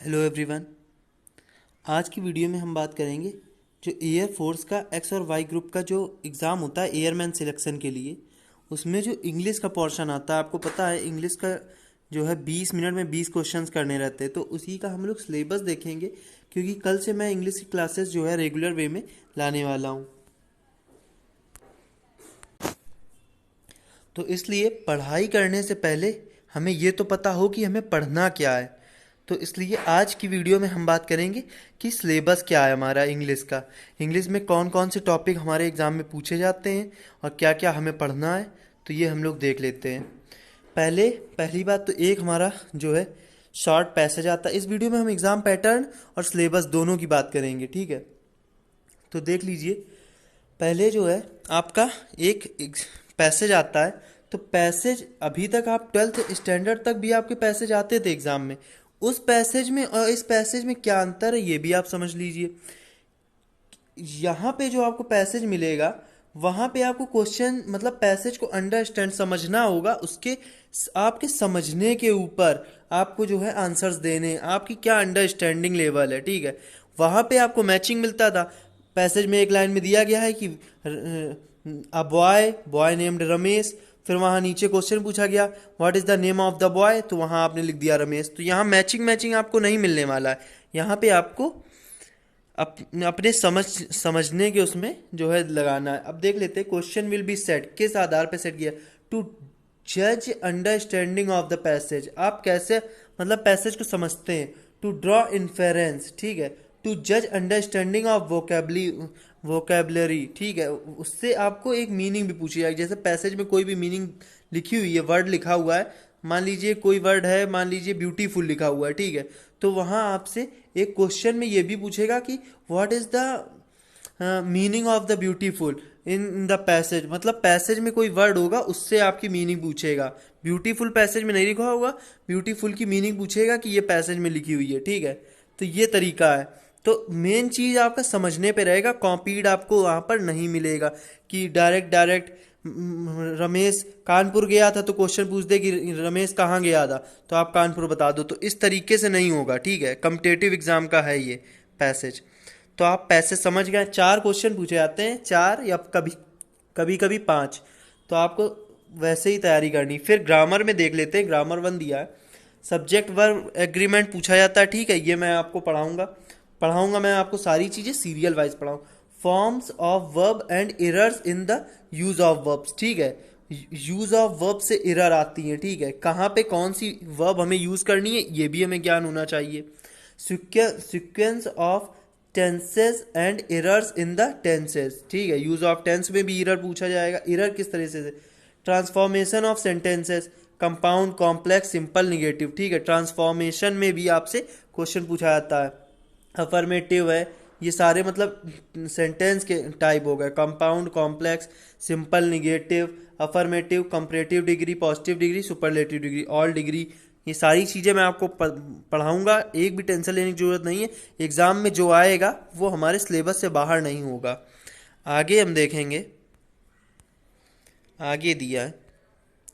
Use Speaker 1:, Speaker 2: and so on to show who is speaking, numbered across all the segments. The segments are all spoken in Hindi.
Speaker 1: Hello everyone. आज की वीडियो में हम बात करेंगे जो एयर फोर्स का एक्स और वाई ग्रुप का जो एग्ज़ाम होता है एयरमैन सिलेक्शन के लिए, उसमें जो इंग्लिश का पोर्शन आता है, आपको पता है इंग्लिश का जो है 20 मिनट में 20 क्वेश्चंस करने रहते हैं। तो उसी का हम लोग सिलेबस देखेंगे, क्योंकि कल से मैं इंग्लिश की क्लासेस जो है रेगुलर वे में लाने वाला हूँ। तो इसलिए पढ़ाई करने से पहले हमें ये तो पता हो कि हमें पढ़ना क्या है। तो इसलिए आज की वीडियो में हम बात करेंगे कि सिलेबस क्या है हमारा इंग्लिश का, इंग्लिश में कौन कौन से टॉपिक हमारे एग्ज़ाम में पूछे जाते हैं और क्या क्या हमें पढ़ना है। तो ये हम लोग देख लेते हैं। पहली बात तो एक हमारा जो है शॉर्ट पैसेज आता है। इस वीडियो में हम एग्ज़ाम पैटर्न और सिलेबस दोनों की बात करेंगे, ठीक है। तो देख लीजिए, पहले जो है आपका एक पैसेज आता है। तो पैसेज अभी तक आप 12th स्टैंडर्ड तक भी आपके पैसेज आते थे एग्जाम में। उस पैसेज में और इस पैसेज में क्या अंतर है ये भी आप समझ लीजिए। यहाँ पे जो आपको पैसेज मिलेगा वहाँ पे आपको क्वेश्चन मतलब पैसेज को अंडरस्टैंड समझना होगा, उसके आपके समझने के ऊपर आपको जो है आंसर्स देने, आपकी क्या अंडरस्टैंडिंग लेवल है, ठीक है। वहाँ पे आपको मैचिंग मिलता था। पैसेज में एक लाइन में दिया गया है कि अ बॉय नेम्ड रमेश, फिर वहाँ नीचे क्वेश्चन पूछा गया what is the name of the boy, तो वहाँ आपने लिख दिया रमेश। तो यहाँ मैचिंग आपको नहीं मिलने वाला है। यहाँ पे आपको अपने समझने के उसमें जो है लगाना है। अब देख लेते हैं क्वेश्चन विल बी सेट, किस आधार पे सेट किया, टू जज अंडरस्टैंडिंग ऑफ द पैसेज, आप कैसे मतलब पैसेज को समझते हैं। टू ड्रॉ इन्फेरेंस, ठीक है। टू जज अंडरस्टैंडिंग ऑफ वोकेबलरी, ठीक है। उससे आपको एक मीनिंग भी पूछी जाएगी। जैसे पैसेज में कोई भी मीनिंग लिखी हुई है, वर्ड लिखा हुआ है, मान लीजिए कोई वर्ड है, मान लीजिए ब्यूटीफुल लिखा हुआ है, ठीक है। तो वहाँ आपसे एक क्वेश्चन में ये भी पूछेगा कि what is the meaning of the beautiful in the passage, मतलब पैसेज में कोई वर्ड होगा उससे आपकी मीनिंग पूछेगा। ब्यूटीफुल पैसेज में नहीं लिखा होगा, ब्यूटीफुल की मीनिंग पूछेगा कि ये पैसेज में लिखी हुई है, ठीक है। तो ये तरीका है। तो मेन चीज आपका समझने पे रहेगा, कॉपीड आपको वहां पर नहीं मिलेगा कि डायरेक्ट रमेश कानपुर गया था तो क्वेश्चन पूछ दे कि रमेश कहाँ गया था, तो आप कानपुर बता दो। तो इस तरीके से नहीं होगा, ठीक है। कॉम्पिटिटिव एग्जाम का है ये पैसेज। तो आप पैसेज समझ गए। 4 क्वेश्चन पूछे जाते हैं, 4 या कभी 5। तो आपको वैसे ही तैयारी करनी। फिर ग्रामर में देख लेते हैं, ग्रामर 1 दिया है। सब्जेक्ट वर्ब एग्रीमेंट पूछा जाता है, ठीक है। ये मैं आपको पढ़ाऊंगा मैं आपको सारी चीज़ें सीरियल वाइज पढ़ाऊँ। Forms of verb and errors in the use of verbs, ठीक है। यूज ऑफ वर्ब से एरर आती है, ठीक है। कहाँ पे कौन सी वर्ब हमें यूज करनी है ये भी हमें ज्ञान होना चाहिए। Sequence of tenses and errors in the tenses, ठीक है। यूज ऑफ टेंस में भी एरर पूछा जाएगा, एरर किस तरह से। Transformation of sentences, compound, complex, simple, negative, ठीक है। ट्रांसफॉर्मेशन में भी आपसे क्वेश्चन पूछा जाता है। अफर्मेटिव है, ये सारे मतलब सेंटेंस के टाइप हो गए। Compound, complex, simple, negative, affirmative, comparative degree, positive degree, superlative degree, all degree, ये सारी चीज़ें मैं आपको पढ़ाऊंगा। एक भी टेंशन लेने की जरूरत नहीं है। एग्जाम में जो आएगा वो हमारे सिलेबस से बाहर नहीं होगा। आगे हम देखेंगे, आगे दिया है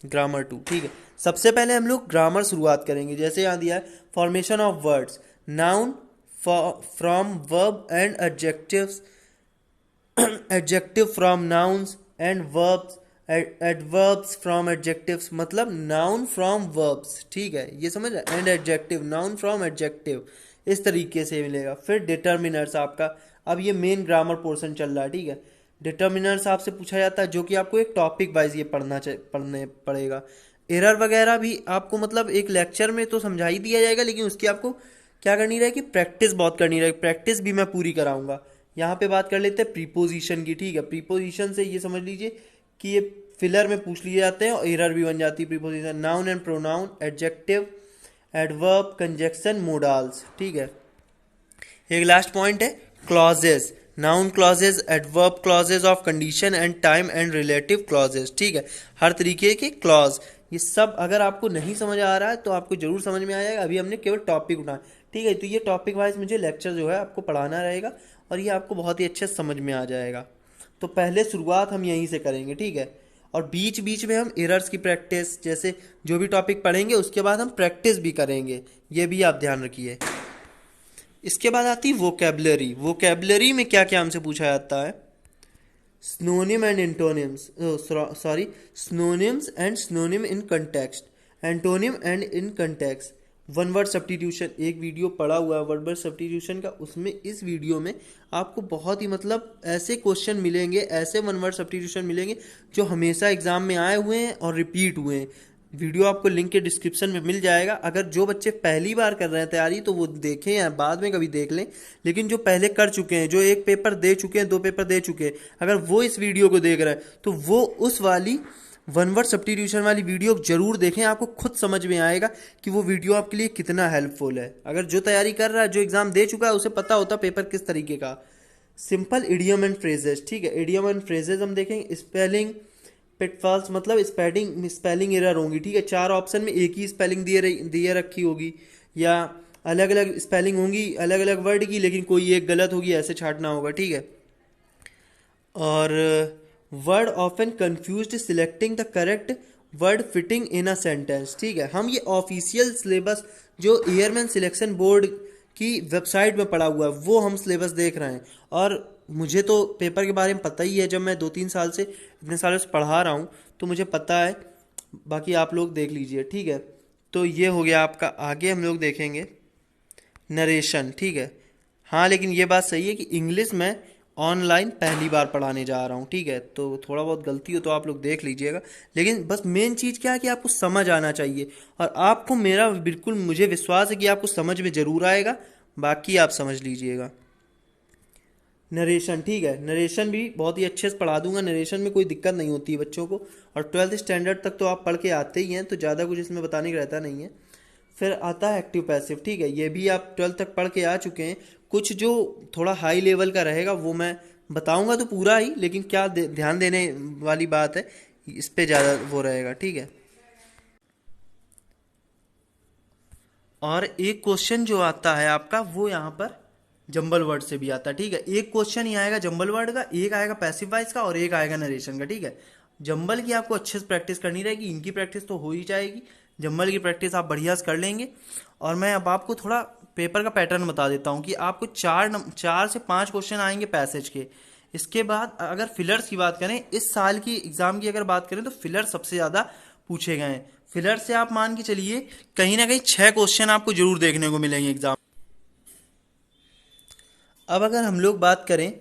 Speaker 1: ग्रामर 2, ठीक है। सबसे पहले हम लोग ग्रामर शुरुआत करेंगे। जैसे यहाँ दिया है formation of words, noun from verb and adjectives, adjective from nouns and verbs, adverbs from adjectives, मतलब नाउन फ्रॉम वर्ब्स, ठीक है। ये समझ रहे, and adjective, noun from adjective, इस तरीके से मिलेगा। फिर डिटर्मिनर्स आपका, अब ये मेन ग्रामर पोर्शन चल रहा है, ठीक है। डिटर्मिनर्स आपसे पूछा जाता है, जो कि आपको एक टॉपिक वाइज ये पढ़ने पड़ेगा। एरर वगैरह भी आपको मतलब एक लेक्चर में तो समझा ही दिया जाएगा, लेकिन उसकी आपको क्या करनी रहेगी, प्रैक्टिस बहुत करनी रहेगी। प्रैक्टिस भी मैं पूरी कराऊंगा। यहाँ पे बात कर लेते हैं प्रीपोजिशन की, ठीक है। प्रीपोजिशन से ये समझ लीजिए कि ये फिलर में पूछ लिए जाते हैं और एरर भी बन जाती है preposition. Noun and pronoun, adjective, adverb, conjunction, modals, ठीक है। एक लास्ट पॉइंट है clauses, noun clauses, adverb clauses of condition and time and relative clauses, ठीक है। हर तरीके के क्लॉज, ये सब अगर आपको नहीं समझ आ रहा है तो आपको जरूर समझ में आ जाएगा। अभी हमने केवल टॉपिक उठाया, ठीक है। तो ये टॉपिक वाइज मुझे लेक्चर जो है आपको पढ़ाना रहेगा और ये आपको बहुत ही अच्छे समझ में आ जाएगा। तो पहले शुरुआत हम यहीं से करेंगे, ठीक है। और बीच बीच में हम एरर्स की प्रैक्टिस, जैसे जो भी टॉपिक पढ़ेंगे उसके बाद हम प्रैक्टिस भी करेंगे, ये भी आप ध्यान रखिए। इसके बाद आती है वोकेबलरी। वोकेबलरी में क्या क्या हमसे पूछा जाता है? Synonym and antonyms, sorry, synonyms and synonym in context, antonym and in context, one word substitution. एक वीडियो पड़ा हुआ है वन वर्ड सब्स्टिट्यूशन का, उसमें इस वीडियो में आपको बहुत ही मतलब ऐसे क्वेश्चन मिलेंगे, ऐसे वन वर्ड सब्स्टिट्यूशन मिलेंगे जो हमेशा एग्जाम में आए हुए हैं और रिपीट हुए हैं। वीडियो आपको लिंक के डिस्क्रिप्शन में मिल जाएगा। अगर जो बच्चे पहली बार कर रहे हैं तैयारी तो वो देखें या बाद में कभी देख लें, लेकिन जो पहले कर चुके हैं, जो एक पेपर दे चुके हैं, 2 पेपर दे चुके हैं, अगर वो इस वीडियो को देख रहे हैं तो वो उस वाली वन वर्ड सब्स्टिट्यूशन वाली वीडियो जरूर देखें। आपको खुद समझ में आएगा कि वो वीडियो आपके लिए कितना हेल्पफुल है। अगर जो तैयारी कर रहा है, जो एग्जाम दे चुका है, उसे पता होता पेपर किस तरीके का। सिंपल इडियम एंड फ्रेजेस, ठीक है, इडियम एंड फ्रेजेस हम देखेंगे। स्पेलिंग पिटफॉल्स मतलब स्पेलिंग एरर होंगी, ठीक है, 4 ऑप्शन में एक ही स्पेलिंग दिए रखी होगी, या अलग अलग स्पेलिंग होंगी अलग अलग वर्ड की, लेकिन कोई एक गलत होगी, ऐसे छांटना होगा, ठीक है। और word often confused selecting the correct word fitting in a sentence, ठीक है। हम ये ऑफिशियल सिलेबस जो एयरमैन सिलेक्शन बोर्ड की वेबसाइट में पड़ा हुआ है वो हम सिलेबस देख रहे हैं। और मुझे तो पेपर के बारे में पता ही है, जब मैं 2-3 साल से इतने सालों से पढ़ा रहा हूँ तो मुझे पता है। बाकी आप लोग देख लीजिए, ठीक है। तो ये हो गया आपका। आगे हम लोग देखेंगे नरेशन, ठीक है। हाँ, लेकिन ये बात सही है कि इंग्लिश में ऑनलाइन पहली बार पढ़ाने जा रहा हूँ, ठीक है। तो थोड़ा बहुत गलती हो तो आप लोग देख लीजिएगा, लेकिन बस मेन चीज़ क्या है कि आपको समझ आना चाहिए। और आपको मेरा बिल्कुल मुझे विश्वास है कि आपको समझ में ज़रूर आएगा, बाकी आप समझ लीजिएगा। नरेशन, ठीक है, नरेशन भी बहुत ही अच्छे से पढ़ा दूंगा। नरेशन में कोई दिक्कत नहीं होती है बच्चों को, और 12th स्टैंडर्ड तक तो आप पढ़ के आते ही हैं, तो ज़्यादा कुछ इसमें बताने का रहता नहीं है। फिर आता है एक्टिव पैसिव, ठीक है, ये भी आप 12th तक पढ़ के आ चुके हैं। कुछ जो थोड़ा हाई लेवल का रहेगा वो मैं बताऊंगा तो पूरा ही, लेकिन क्या ध्यान देने वाली बात है, इस पे ज़्यादा वो रहेगा, ठीक है। और एक क्वेश्चन जो आता है आपका वो यहाँ पर जंबल वर्ड से भी आता है, ठीक है। एक क्वेश्चन ही आएगा जंबल वर्ड का, एक आएगा पैसिव वॉइस का और एक आएगा नरेशन का, ठीक है। जंबल की आपको अच्छे से प्रैक्टिस करनी रहेगी, इनकी प्रैक्टिस तो हो ही जाएगी, जंबल की प्रैक्टिस आप बढ़िया से कर लेंगे। और मैं अब आपको थोड़ा पेपर का पैटर्न बता देता हूँ कि आपको 4 से 5 क्वेश्चन आएंगे पैसेज के। इसके बाद अगर फिलर्स की बात करें, इस साल की एग्जाम की अगर बात करें तो फिलर सबसे ज़्यादा पूछे गए हैं। फिलर से आप मान के चलिए कहीं ना कहीं 6 क्वेश्चन आपको जरूर देखने को मिलेंगे एग्जाम। अब अगर हम लोग बात करें,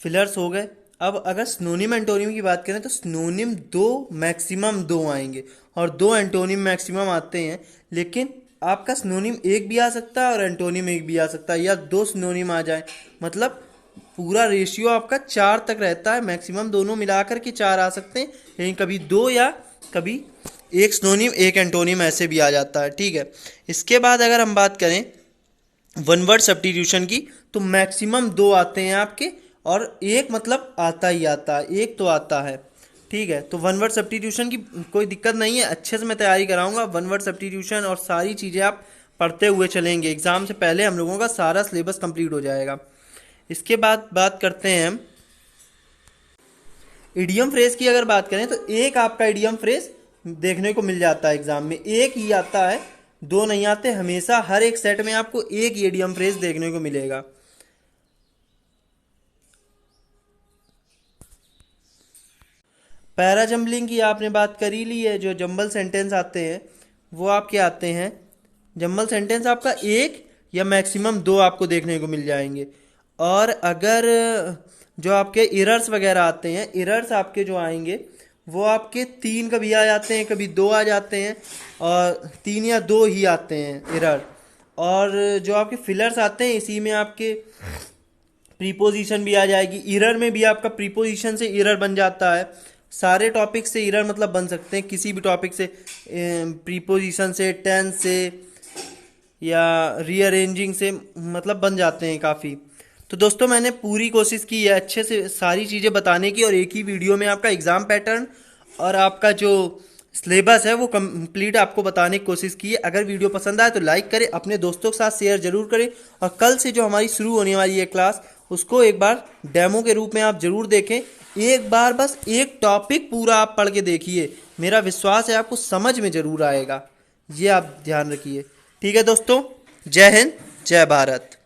Speaker 1: फिलर्स हो गए। अब अगर स्नोनिम एंटोनिम की बात करें तो स्नोनिम 2 मैक्सिमम 2 आएंगे और 2 एंटोनिम मैक्सिमम आते हैं। लेकिन आपका स्नोनिम एक भी आ सकता है और एंटोनिम एक भी आ सकता है, या 2 स्नोनिम आ जाए, मतलब पूरा रेशियो आपका 4 तक रहता है। मैक्सिमम दोनों मिलाकर के 4 आ सकते हैं, लेकिन कभी 2 या कभी एक स्नोनिम एक एंटोनिम ऐसे भी आ जाता है, ठीक है। इसके बाद अगर हम बात करें वन वर्ड सब्स्टिट्यूशन की तो मैक्सिमम 2 आते हैं आपके, और एक मतलब आता ही आता है, एक तो आता है, ठीक है। तो वन वर्ड सब्स्टिट्यूशन की कोई दिक्कत नहीं है, अच्छे से मैं तैयारी कराऊंगा। वन वर्ड सब्स्टिट्यूशन और सारी चीज़ें आप पढ़ते हुए चलेंगे, एग्जाम से पहले हम लोगों का सारा सिलेबस कंप्लीट हो जाएगा। इसके बाद बात करते हैं हम इडियम फ्रेज की। अगर बात करें तो एक आपका इडियम फ्रेज देखने को मिल जाता है एग्जाम में, एक ही आता है, 2 नहीं आते। हमेशा हर एक सेट में आपको एक ही इडियम फ्रेज देखने को मिलेगा। पैरा जम्बलिंग की आपने बात कर ही ली है, जो जंबल सेंटेंस आते हैं वो आपके आते हैं। जंबल सेंटेंस आपका एक या मैक्सिमम 2 आपको देखने को मिल जाएंगे। और अगर जो आपके इरर्स वगैरह आते हैं, इरर्स आपके जो आएंगे वो आपके 3 कभी आ जाते हैं, कभी 2 आ जाते हैं, और 3 या 2 ही आते हैं इरर। और जो आपके फिलर्स आते हैं इसी में आपके प्रीपोजिशन भी आ जाएगी। इरर में भी आपका प्रीपोजिशन से इरर बन जाता है। सारे टॉपिक से इरर मतलब बन सकते हैं, किसी भी टॉपिक से, प्रीपोजिशन से, टेंस से या रीअरेंजिंग से मतलब बन जाते हैं काफ़ी। तो दोस्तों मैंने पूरी कोशिश की है अच्छे से सारी चीज़ें बताने की, और एक ही वीडियो में आपका एग्ज़ाम पैटर्न और आपका जो सिलेबस है वो कंप्लीट आपको बताने की कोशिश की है। अगर वीडियो पसंद आए तो लाइक करें, अपने दोस्तों के साथ शेयर जरूर करें, और कल से जो हमारी शुरू होने वाली है क्लास उसको एक बार डेमो के रूप में आप जरूर देखें। एक बार बस एक टॉपिक पूरा आप पढ़ के देखिए, मेरा विश्वास है आपको समझ में जरूर आएगा, ये आप ध्यान रखिए। ठीक है दोस्तों, जय हिंद, जय भारत।